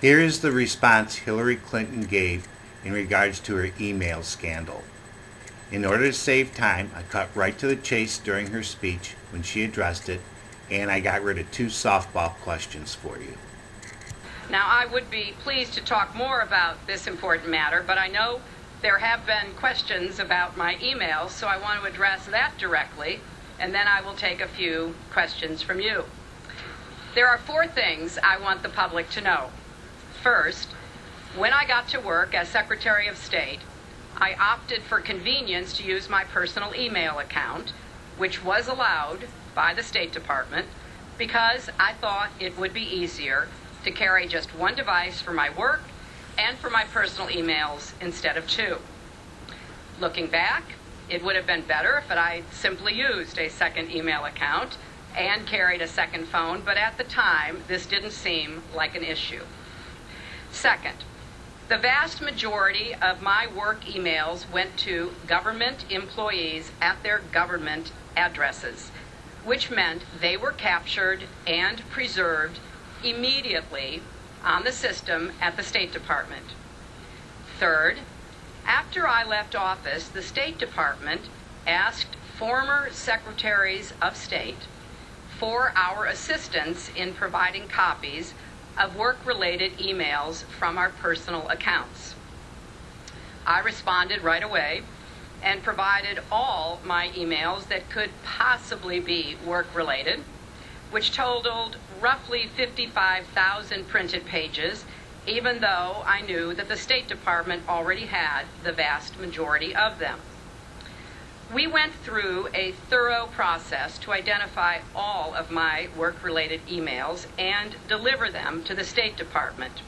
Here is the response Hillary Clinton gave in regards to her email scandal. In order to save time, I cut right to the chase during her speech when she addressed it, and I got rid of 2 softball questions for you. Now, I would be pleased to talk more about this important matter, but I know there have been questions about my emails, so I want to address that directly, and then I will take a few questions from you. There are 4 things I want the public to know. First, when I got to work as Secretary of State, I opted for convenience to use my personal email account, which was allowed by the State Department, because I thought it would be easier to carry just one device for my work and for my personal emails instead of 2. Looking back, it would have been better if I simply used a second email account and carried a second phone, but at the time, this didn't seem like an issue. Second, the vast majority of my work emails went to government employees at their government addresses, which meant they were captured and preserved immediately on the system at the State Department. Third, after I left office, the State Department asked former secretaries of state for our assistance in providing copies of work-related emails from our personal accounts. I responded right away and provided all my emails that could possibly be work-related, which totaled roughly 55,000 printed pages, even though I knew that the State Department already had the vast majority of them. We went through a thorough process to identify all of my work-related emails and deliver them to the State Department.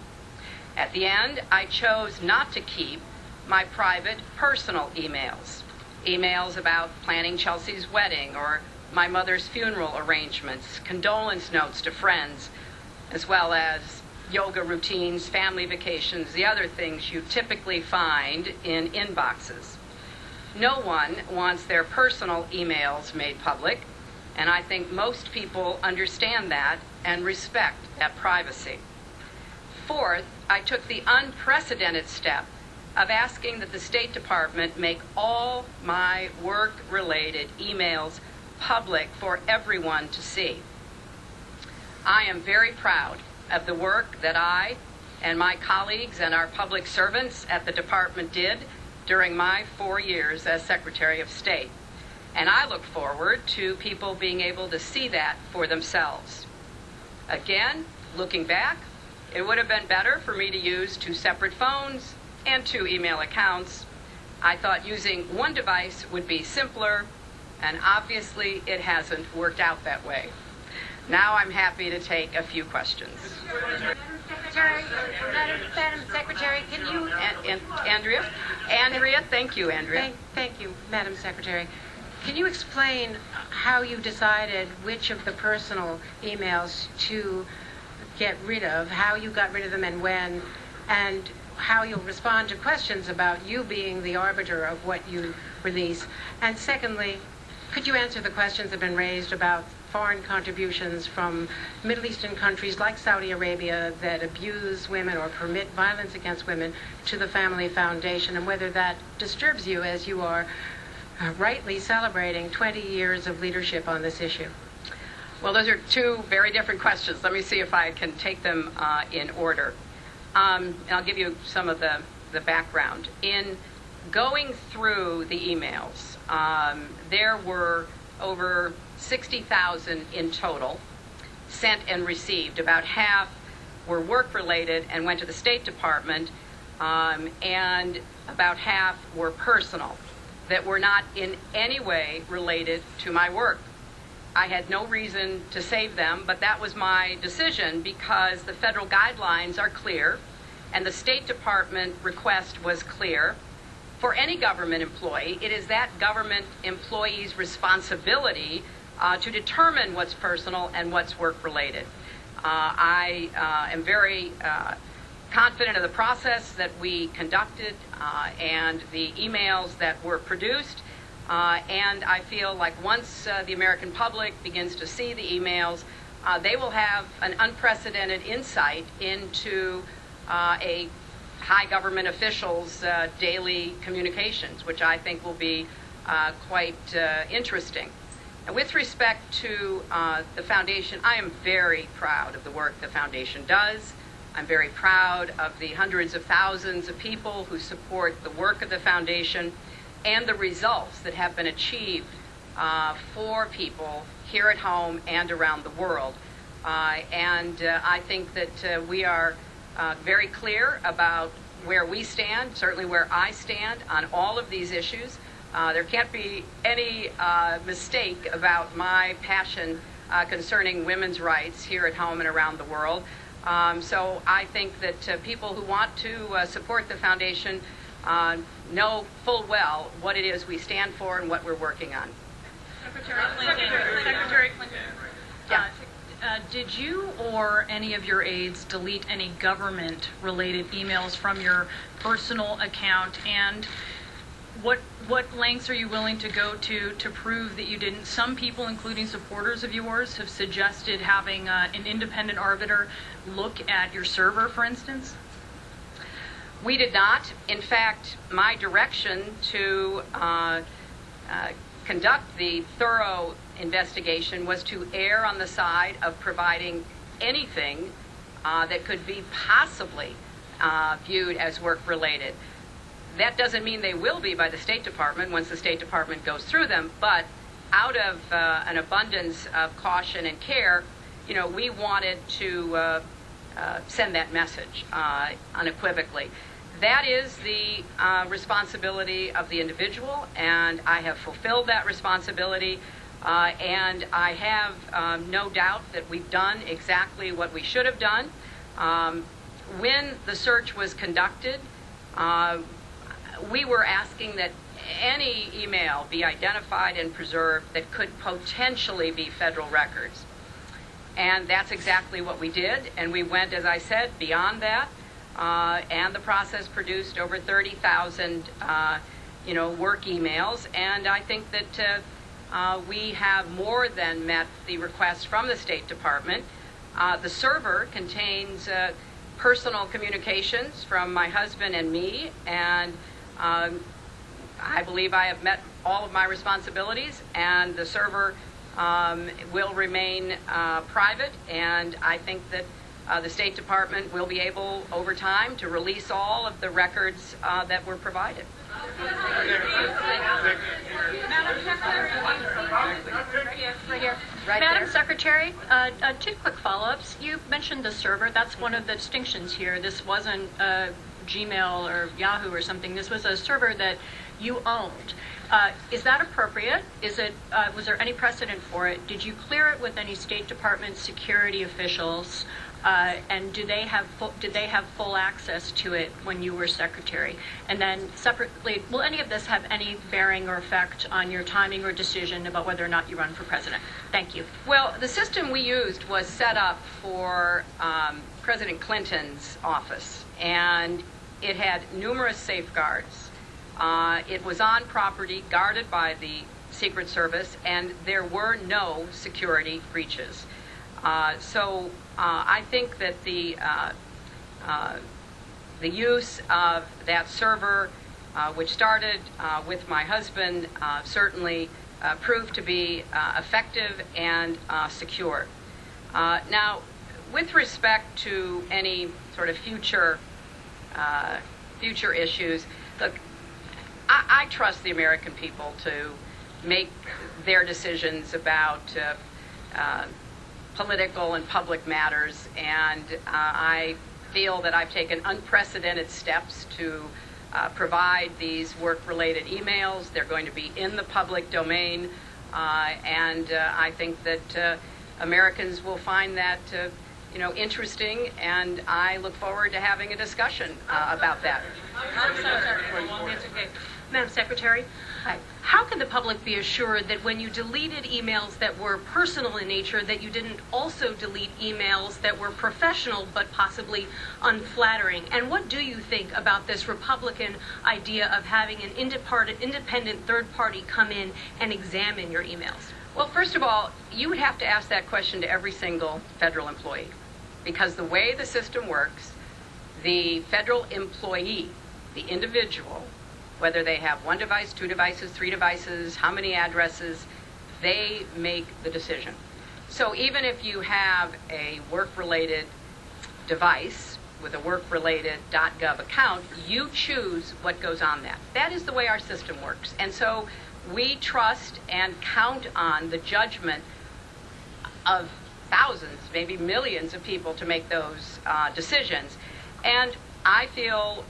At the end, I chose not to keep my private, personal emails about planning Chelsea's wedding or my mother's funeral arrangements, condolence notes to friends, as well as yoga routines, family vacations, the other things you typically find in inboxes. No one wants their personal emails made public, and I think most people understand that and respect that privacy. Fourth, I took the unprecedented step of asking that the State Department make all my work-related emails public for everyone to see. I am very proud of the work that I and my colleagues and our public servants at the department did during my 4 years as Secretary of State, and I look forward to people being able to see that for themselves. Again, looking back, it would have been better for me to use 2 separate phones and 2 email accounts. I thought using one device would be simpler, and obviously it hasn't worked out that way. Now I'm happy to take a few questions. Madam Secretary, can you... Andrea? Andrea, thank you, Andrea. Thank you, Madam Secretary. Can you explain how you decided which of the personal emails to get rid of, how you got rid of them and when, and how you'll respond to questions about you being the arbiter of what you release? And secondly, could you answer the questions that have been raised about foreign contributions from Middle Eastern countries like Saudi Arabia that abuse women or permit violence against women to the Family Foundation, and whether that disturbs you as you are rightly celebrating 20 years of leadership on this issue? Well, those are 2 very different questions. Let me see if I can take them in order. And I'll give you some of the background. In going through the emails, there were over 60,000 in total sent and received. About half were work-related and went to the State Department, and about half were personal, that were not in any way related to my work. I had no reason to save them, but that was my decision because the federal guidelines are clear and the State Department request was clear. For any government employee, it is that government employee's responsibility to determine what's personal and what's work-related. I am very confident of the process that we conducted and the emails that were produced. And I feel like once the American public begins to see the emails, they will have an unprecedented insight into a high government official's daily communications, which I think will be quite interesting. And with respect to the foundation, I am very proud of the work the foundation does. I'm very proud of the hundreds of thousands of people who support the work of the foundation and the results that have been achieved for people here at home and around the world. I think that we are very clear about where we stand, certainly where I stand on all of these issues. There can't be any mistake about my passion concerning women's rights here at home and around the world. So I think that people who want to support the foundation know full well what it is we stand for and what we're working on. Secretary Clinton. Yeah. Did you or any of your aides delete any government-related emails from your personal account? And what lengths are you willing to go to prove that you didn't? Some people, including supporters of yours, have suggested having an independent arbiter look at your server, for instance. We did not. In fact, my direction to conduct the thorough investigation was to err on the side of providing anything that could be possibly viewed as work-related. That doesn't mean they will be by the State Department once the State Department goes through them, but out of an abundance of caution and care, we wanted to send that message unequivocally. That is the responsibility of the individual, and I have fulfilled that responsibility, and I have no doubt that we've done exactly what we should have done. When the search was conducted, we were asking that any email be identified and preserved that could potentially be federal records. And that's exactly what we did, and we went, as I said, beyond that. And the process produced over 30,000, work emails. And I think that we have more than met the request from the State Department. The server contains personal communications from my husband and me, and I believe I have met all of my responsibilities, and the server will remain private, and I think that the State Department will be able, over time, to release all of the records that were provided. Right Madam there. Secretary, two quick follow-ups. You mentioned the server. That's one of the distinctions here. This wasn't Gmail or Yahoo or something. This was a server that you owned. Is that appropriate? Was there any precedent for it? Did you clear it with any State Department security officials? And did they have full access to it when you were secretary? And then separately, will any of this have any bearing or effect on your timing or decision about whether or not you run for president? Thank you. Well, the system we used was set up for President Clinton's office, and it had numerous safeguards. It was on property guarded by the Secret Service, and there were no security breaches. So I think that the use of that server, which started with my husband, certainly proved to be effective and secure. Now, with respect to any sort of future issues, look, I trust the American people to make their decisions about political and public matters, and I feel that I've taken unprecedented steps to provide these work-related emails. They're going to be in the public domain, and I think that Americans will find that interesting, and I look forward to having a discussion about that. Madam Secretary, how can the public be assured that when you deleted emails that were personal in nature, that you didn't also delete emails that were professional but possibly unflattering? And what do you think about this Republican idea of having an independent third party come in and examine your emails? Well, first of all, you would have to ask that question to every single federal employee, because the way the system works, The federal employee, the individual, whether they have 1 device, 2 devices, 3 devices, how many addresses, they make the decision. So even if you have a work-related device with a work-related .gov account, you choose what goes on that. That is the way our system works. And so we trust and count on the judgment of thousands, maybe millions of people to make those decisions. And I feel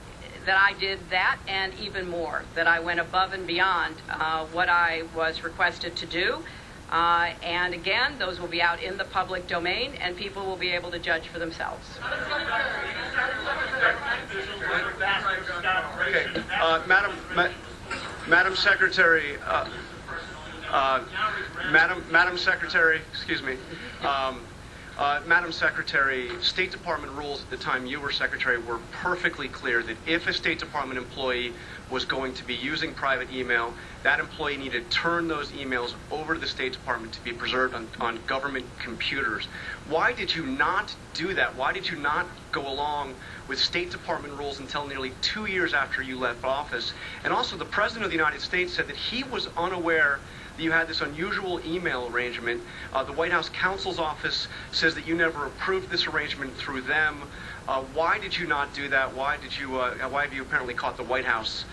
that I did that and even more, that I went above and beyond what I was requested to do. And again, those will be out in the public domain, and people will be able to judge for themselves. Okay, Madam Secretary, Madam Secretary, excuse me. Madam Secretary, State Department rules at the time you were Secretary were perfectly clear that if a State Department employee was going to be using private email, that employee needed to turn those emails over to the State Department to be preserved on government computers. Why did you not do that? Why did you not go along with State Department rules until nearly 2 years after you left office? And also, the President of the United States said that he was unaware that you had this unusual email arrangement. The White House counsel's office says that you never approved this arrangement through them. Why did you not do that? Why have you apparently caught the White House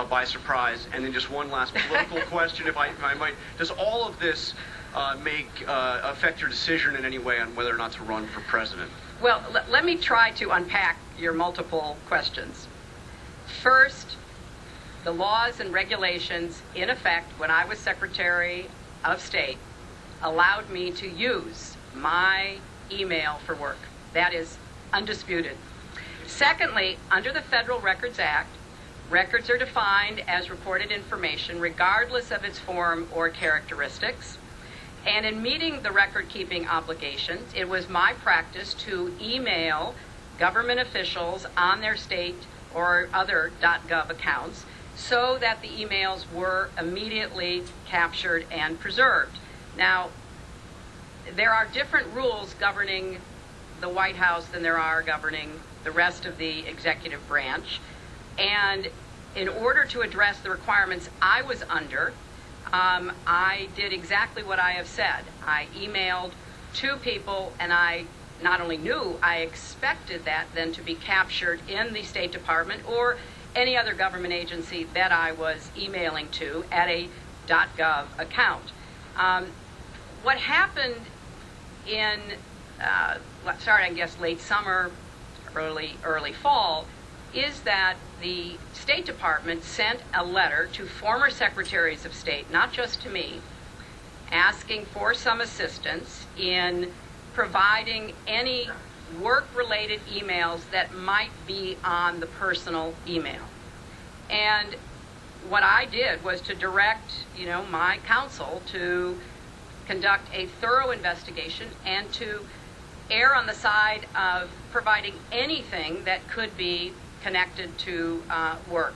by surprise? And then just one last political question, if I might. Does all of this affect your decision in any way on whether or not to run for president? Well, let me try to unpack your multiple questions. First, the laws and regulations in effect when I was Secretary of State allowed me to use my email for work. That is undisputed. Secondly, under the Federal Records Act, records are defined as reported information regardless of its form or characteristics. And in meeting the record-keeping obligations, it was my practice to email government officials on their state or other .gov accounts so that the emails were immediately captured and preserved. Now, there are different rules governing the White House than there are governing the rest of the executive branch. And in order to address the requirements I was under, I did exactly what I have said. I emailed 2 people, and I not only knew, I expected that then to be captured in the State Department or any other government agency that I was emailing to at a .gov account. What happened in, I guess, late summer, early fall, is that the State Department sent a letter to former secretaries of state, not just to me, asking for some assistance in providing any work-related emails that might be on the personal email. And what I did was to direct, my counsel to conduct a thorough investigation and to err on the side of providing anything that could be connected to work.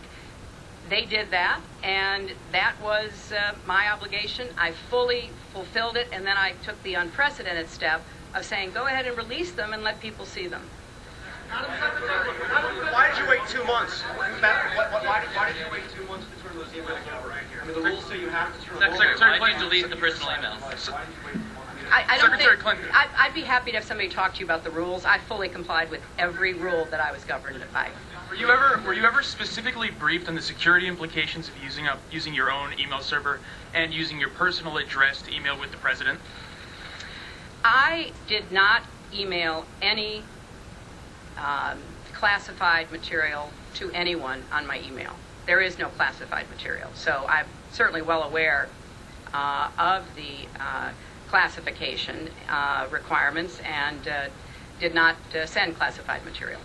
They did that, and that was my obligation. I fully fulfilled it, and then I took the unprecedented step of saying, go ahead and release them and let people see them. Why did you wait 2 months? Why did you wait 2 months to turn those emails over? I mean, the rules say you have to turn them over. Secretary, why did you delete the personal emails? I don't Secretary think, Clinton. I'd be happy to have somebody talk to you about the rules. I fully complied with every rule that I was governed by. Were you ever specifically briefed on the security implications of using your own email server and using your personal address to email with the president? I did not email any classified material to anyone on my email. There is no classified material. So I'm certainly well aware of the classification requirements and did not send classified material.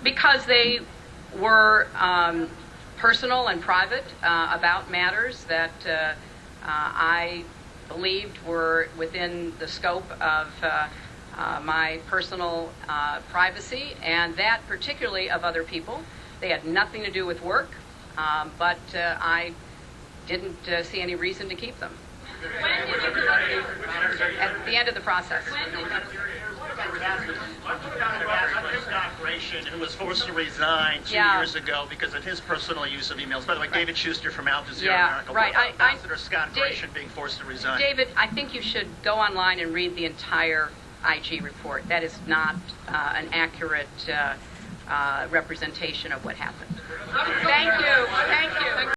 Because they were personal and private about matters that I believed were within the scope of my personal privacy, and that particularly of other people. They had nothing to do with work, but I didn't see any reason to keep them. When did you the end of the process. Scott Gratian, who was forced to resign 2 Yeah. years ago because of his personal use of emails. By the way, David Schuster from Al Jazeera Yeah, America. right. What about Ambassador Scott Dave- Gratian being forced to resign? David, I think you should go online and read the entire IG report. That is not an accurate representation of what happened. Thank you. Thank you.